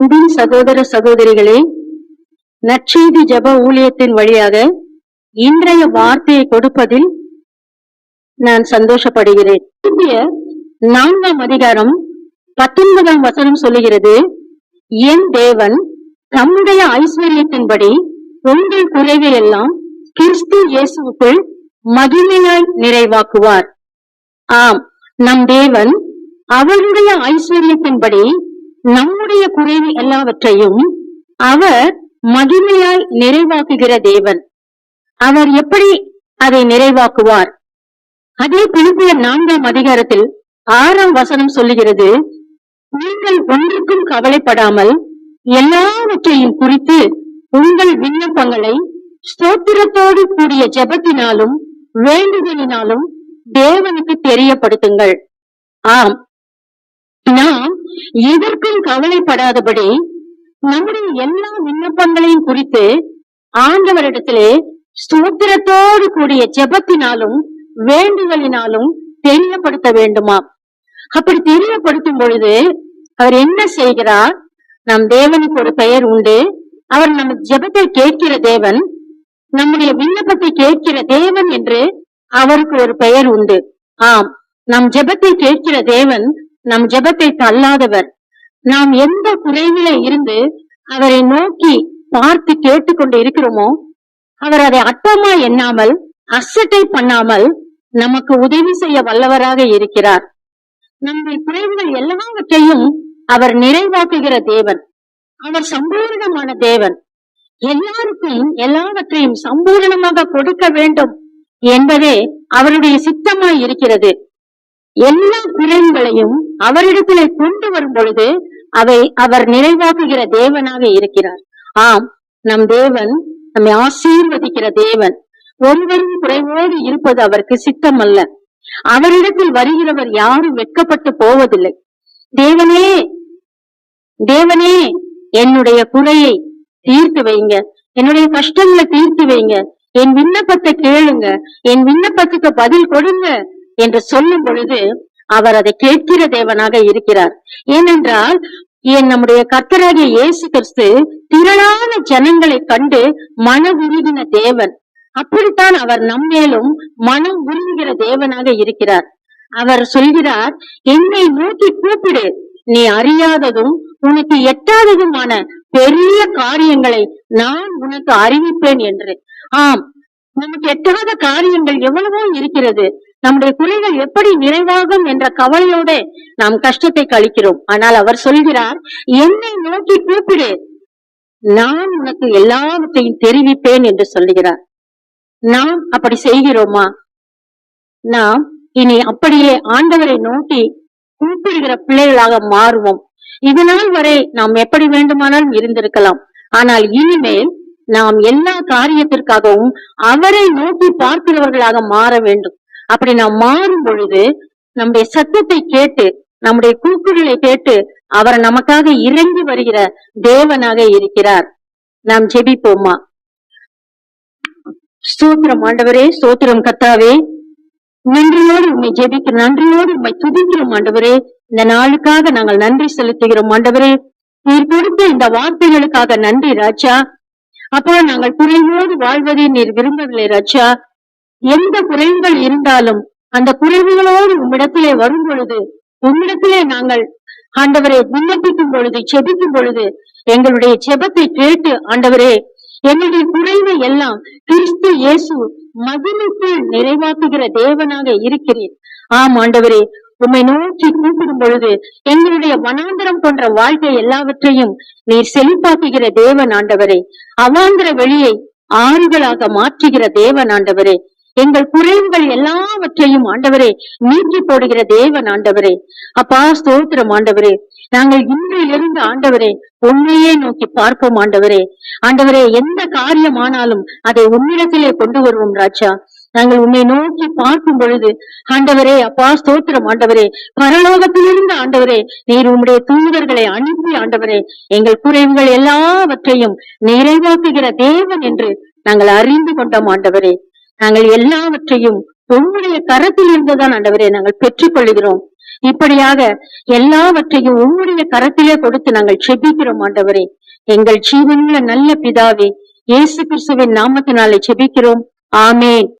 அன்பின் சகோதர சகோதரிகளே, நற்செய்தி ஜெப ஊழியத்தின் வழியாக இன்றைய வார்த்தையை கொடுப்பதில் நான் சந்தோஷப்படுகிறேன். 4ஆம் அதிகாரம் 19ஆம் வசனம் சொல்லுகிறது, என் தேவன் தம்முடைய ஐஸ்வர்யத்தின்படி உங்கள் குறைவை எல்லாம் கிறிஸ்து இயேசுவுக்குள் மகிமையாய் நிறைவாக்குவார். ஆம், நம் தேவன் அவருடைய ஐஸ்வர்யத்தின்படி நம்முடைய குறைவு எல்லாவற்றையும் அவர் மகிமையாய் நிறைவாக்குகிற தேவன். அவர் எப்படி அதை நிறைவாக்குவார்? அதே பிலிப்பியர் 4ஆம் அதிகாரத்தில் 6ஆம் வசனம் சொல்லுகிறது, நீங்கள் ஒன்றுக்கும் கவலைப்படாமல் எல்லாவற்றையும் குறித்து உங்கள் விண்ணப்பங்களை ஸ்தோத்திரத்தோடு கூடிய ஜெபத்தினாலும் வேண்டுதலினாலும் தேவனுக்கு தெரியப்படுத்துங்கள். ஆம், நாம் எதற்கும் கவலைப்படாதபடி நம்முடைய எல்லா விண்ணப்பங்களையும் குறித்து ஆண்டவரிடத்திலே ஸ்தோத்திரத்தோடு கூடிய ஜெபத்தினாலும் வேண்டுதலினாலும் தெரியப்படுத்த வேண்டுமா? அப்படி தெரியப்படுத்தும் பொழுது அவர் என்ன செய்கிறார்? நம் தேவனுக்கு ஒரு பெயர் உண்டு. அவர் நம்ம ஜெபத்தை கேட்கிற தேவன், நம்முடைய விண்ணப்பத்தை கேட்கிற தேவன் என்று அவருக்கு ஒரு பெயர் உண்டு. ஆம், நம் ஜெபத்தை கேட்கிற தேவன் நம் ஜெபத்தை தள்ளாதவர். நாம் எந்த குறைவில இருந்து அவரை நோக்கி பார்த்து கேட்டுக்கொண்டு இருக்கிறோமோ, அவர் அதை அட்டமா எண்ணாமல் அசட்டை பண்ணாமல் நமக்கு உதவி செய்ய வல்லவராக இருக்கிறார். நம்முடைய குறைவுகள் எல்லாவற்றையும் அவர் நிறைவாக்குகிற தேவன். அவர் சம்பூர்ணமான தேவன். எல்லாருக்கும் எல்லாவற்றையும் சம்பூர்ணமாக கொடுக்க வேண்டும் என்பதே அவருடைய சித்தமாய் இருக்கிறது. எல்லா குறைகளையும் அவரிடத்திலே கொண்டு வரும் பொழுது அவை அவர் நிறைவாக்குகிற தேவனாக இருக்கிறார். ஆம், நம் தேவன் நம்மை ஆசீர்வதிக்கிற தேவன். ஒருவரும் குறைவோடு இருப்பது அவருக்கு சித்தம் அல்ல. அவரிடத்தில் வருகிறவர் யாரும் வெட்கப்பட்டு போவதில்லை. தேவனே, தேவனே, என்னுடைய குறையை தீர்த்து வைங்க, என்னுடைய கஷ்டங்களை தீர்த்து வைங்க, என் விண்ணப்பத்தை கேளுங்க, என் விண்ணப்பத்துக்கு பதில் கொடுங்க என்று சொல்லும் பொழுது அவர் அதை கேட்கிற தேவனாக இருக்கிறார். ஏனென்றால் நம்முடைய கர்த்தராகிய இயேசு கிறிஸ்து திரளான ஜனங்களை கண்டு மன உருகின தேவன். அப்படித்தான் அவர் நம்மேலும் மனம் உருகுகிற தேவனாக இருக்கிறார். அவர் சொல்கிறார், என்னை நோக்கி கூப்பிடு, நீ அறியாததும் உனக்கு எட்டாததுமான பெரிய காரியங்களை நான் உனக்கு அறிவிப்பேன் என்று. ஆம், நமக்கு எட்டாத காரியங்கள் எவ்வளவோ இருக்கிறது. நம்முடைய குறைகள் எப்படி நிறைவாகும் என்ற கவலையோட நாம் கஷ்டத்தை கழிக்கிறோம். ஆனால் அவர் சொல்கிறார், என்னை நோக்கி கூப்பிடு, நான் உனக்கு எல்லாவற்றையும் தெரிவிப்பேன் என்று சொல்லுகிறார். நாம் அப்படி செய்கிறோமா? நாம் இனி அப்படியே ஆண்டவரை நோக்கி கூப்பிடுகிற பிள்ளைகளாக மாறுவோம். இதனால் வரை நாம் எப்படி வேண்டுமானாலும் இருந்திருக்கலாம். ஆனால் இனிமேல் நாம் எல்லா காரியத்திற்காகவும் அவரை நோக்கி பார்க்கிறவர்களாக மாற வேண்டும். அப்படி நாம் மாறும் பொழுது நம்முடைய சத்தத்தை கேட்டு, நம்முடைய கூக்குரலை கேட்டு அவர் நமக்காக இறங்கி வருகிற தேவனாக இருக்கிறார். நாம் ஜெபிப்போமா? ஸ்தோத்திரம் ஆண்டவரே, ஸ்தோத்திரம் கர்த்தாவே, நன்றியோடு உண்மை ஜெபிக்க, நன்றியோடு உண்மை துதிக்கிறோம் ஆண்டவரே. இந்த நாளுக்காக நாங்கள் நன்றி செலுத்துகிறோம் ஆண்டவரே. நீர் கொடுத்த இந்த வார்த்தைகளுக்காக நன்றி ராஜா. அப்போ நாங்கள் குறைவோடு வாழ்வதை நீர் விரும்பவில்லை ராஜா. எந்த குறைவுகள் இருந்தாலும் அந்த குறைவுகளோடு உம்மிடத்திலே வரும் பொழுது, உம்மிடத்திலே நாங்கள் ஆண்டவரை விண்ணப்பிக்கும் பொழுது, செபிக்கும் பொழுது எங்களுடைய செபத்தை கேட்டு ஆண்டவரே, எங்களுடைய குறைவை எல்லாம் கிறிஸ்து இயேசு மகிமைக்கு நிறைவாக்குகிற தேவனாக இருக்கிறேன். ஆம் ஆண்டவரே, உம்மை நோக்கி கூப்பிடும் பொழுது எங்களுடைய வனாந்தரம் போன்ற வாழ்க்கை எல்லாவற்றையும் நீர் செழிப்பாக்குகிற தேவன் ஆண்டவரே. அவாந்திர வெளியை ஆறுகளாக மாற்றுகிற தேவன் ஆண்டவரே. எங்கள் குறைவுகள் எல்லாவற்றையும் ஆண்டவரே நீக்கி போடுகிற தேவன் ஆண்டவரே. அப்பா ஸ்தோத்திரம் ஆண்டவரே. நாங்கள் இன்றிலிருந்து ஆண்டவரே உண்மையே நோக்கி பார்ப்போம் ஆண்டவரே. ஆண்டவரே, எந்த காரியமானாலும் அதை உன்னிடத்திலே கொண்டு வருவோம் ராஜா. நாங்கள் உண்மை நோக்கி பார்க்கும் பொழுது ஆண்டவரே, அப்பா ஸ்தோத்திரம் ஆண்டவரே, பரலோகத்திலிருந்து ஆண்டவரே நீர் உம்முடைய தூதர்களை அனுப்பி ஆண்டவரே எங்கள் குறைவுகள் எல்லாவற்றையும் நிறைவாக்குகிற தேவன் என்று நாங்கள் அறிந்து கொண்டோம் ஆண்டவரே. நாங்கள் எல்லாவற்றையும் உங்களுடைய கரத்தில் இருந்துதான் ஆண்டவரே நாங்கள் பெற்றுக் கொள்கிறோம். இப்படியாக எல்லாவற்றையும் உம்முடைய கரத்திலே கொடுத்து நாங்கள் செபிக்கிறோம் ஆண்டவரே. எங்கள் ஜீவனுள்ள நல்ல பிதாவே, இயேசு கிறிஸ்துவின் நாமத்தினாலே செபிக்கிறோம். ஆமென்.